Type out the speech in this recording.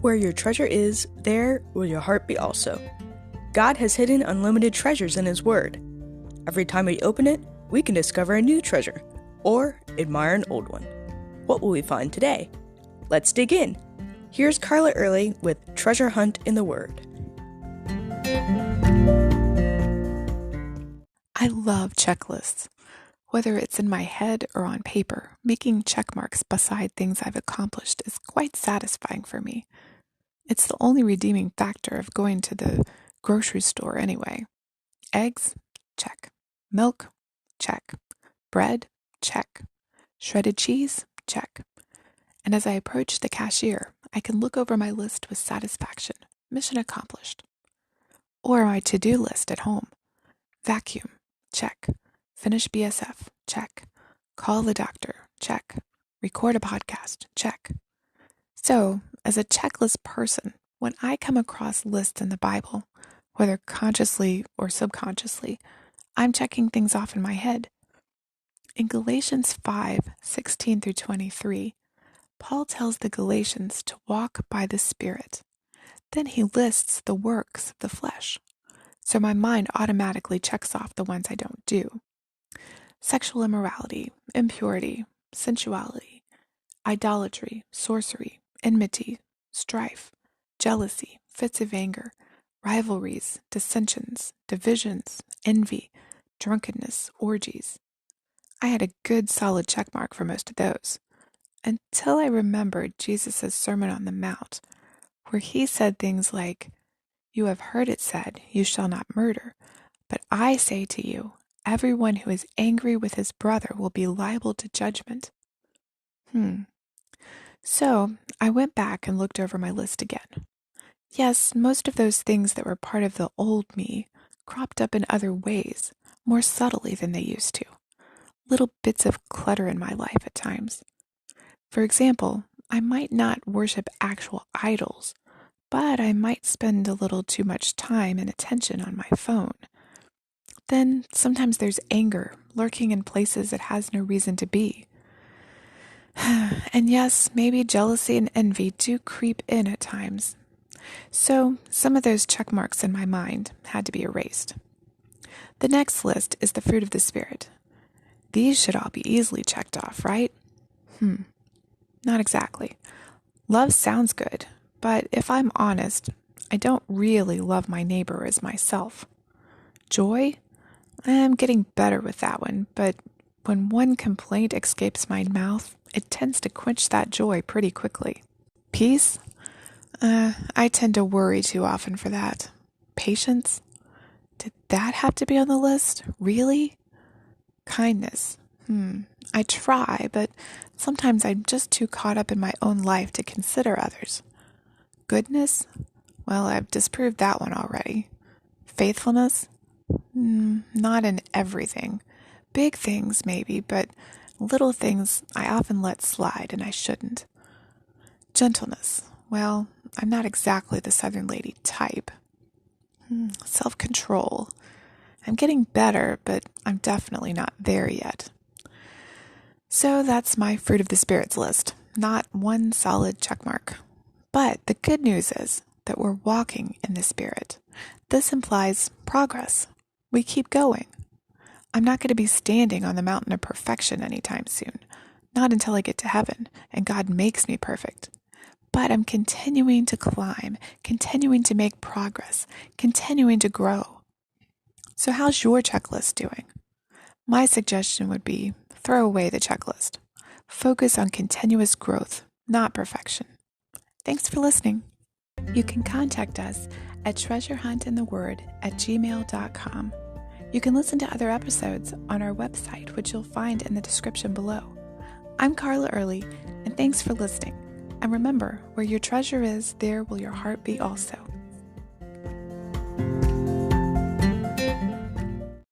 Where your treasure is, there will your heart be also. God has hidden unlimited treasures in His Word. Every time we open it, we can discover a new treasure, or admire an old one. What will we find today? Let's dig in. Here's Carla Early with Treasure Hunt in the Word. I love checklists. Whether it's in my head or on paper, making check marks beside things I've accomplished is quite satisfying for me. It's the only redeeming factor of going to the grocery store anyway. Eggs? Check. Milk? Check. Bread? Check. Shredded cheese? Check. And as I approach the cashier, I can look over my list with satisfaction. Mission accomplished. Or my to-do list at home. Vacuum? Check. Finish BSF? Check. Call the doctor? Check. Record a podcast? Check. So, as a checklist person, when I come across lists in the Bible, whether consciously or subconsciously, I'm checking things off in my head. In Galatians 5:16 through 23, Paul tells the Galatians to walk by the Spirit. Then he lists the works of the flesh. So my mind automatically checks off the ones I don't do. Sexual immorality, impurity, sensuality, idolatry, sorcery, enmity, strife, jealousy, fits of anger, rivalries, dissensions, divisions, envy, drunkenness, orgies. I had a good solid check mark for most of those, until I remembered Jesus' Sermon on the Mount, where he said things like, "You have heard it said, 'You shall not murder,' but I say to you, everyone who is angry with his brother will be liable to judgment." So I went back and looked over my list again. Yes, most of those things that were part of the old me cropped up in other ways, more subtly than they used to. Little bits of clutter in my life at times. For example, I might not worship actual idols, but I might spend a little too much time and attention on my phone. Then sometimes there's anger lurking in places it has no reason to be. And yes, maybe jealousy and envy do creep in at times. So some of those check marks in my mind had to be erased. The next list is the fruit of the Spirit. These should all be easily checked off, right? Not exactly. Love sounds good, but if I'm honest, I don't really love my neighbor as myself. Joy? I'm getting better with that one, but when one complaint escapes my mouth, it tends to quench that joy pretty quickly. Peace? I tend to worry too often for that. Patience? Did that have to be on the list? Really? Kindness? I try, but sometimes I'm just too caught up in my own life to consider others. Goodness? Well, I've disproved that one already. Faithfulness? Not in everything. Big things, maybe, but little things I often let slide, and I shouldn't. Gentleness. Well, I'm not exactly the Southern lady type. Self-control. I'm getting better, but I'm definitely not there yet. So that's my fruit of the spirits list. Not one solid check mark. But the good news is that we're walking in the Spirit. This implies progress. We keep going. I'm not going to be standing on the mountain of perfection anytime soon. Not until I get to heaven and God makes me perfect. But I'm continuing to climb, continuing to make progress, continuing to grow. So how's your checklist doing? My suggestion would be throw away the checklist. Focus on continuous growth, not perfection. Thanks for listening. You can contact us at treasurehuntintheword@gmail.com. You can listen to other episodes on our website, which you'll find in the description below. I'm Carla Early, and thanks for listening. And remember, where your treasure is, there will your heart be also.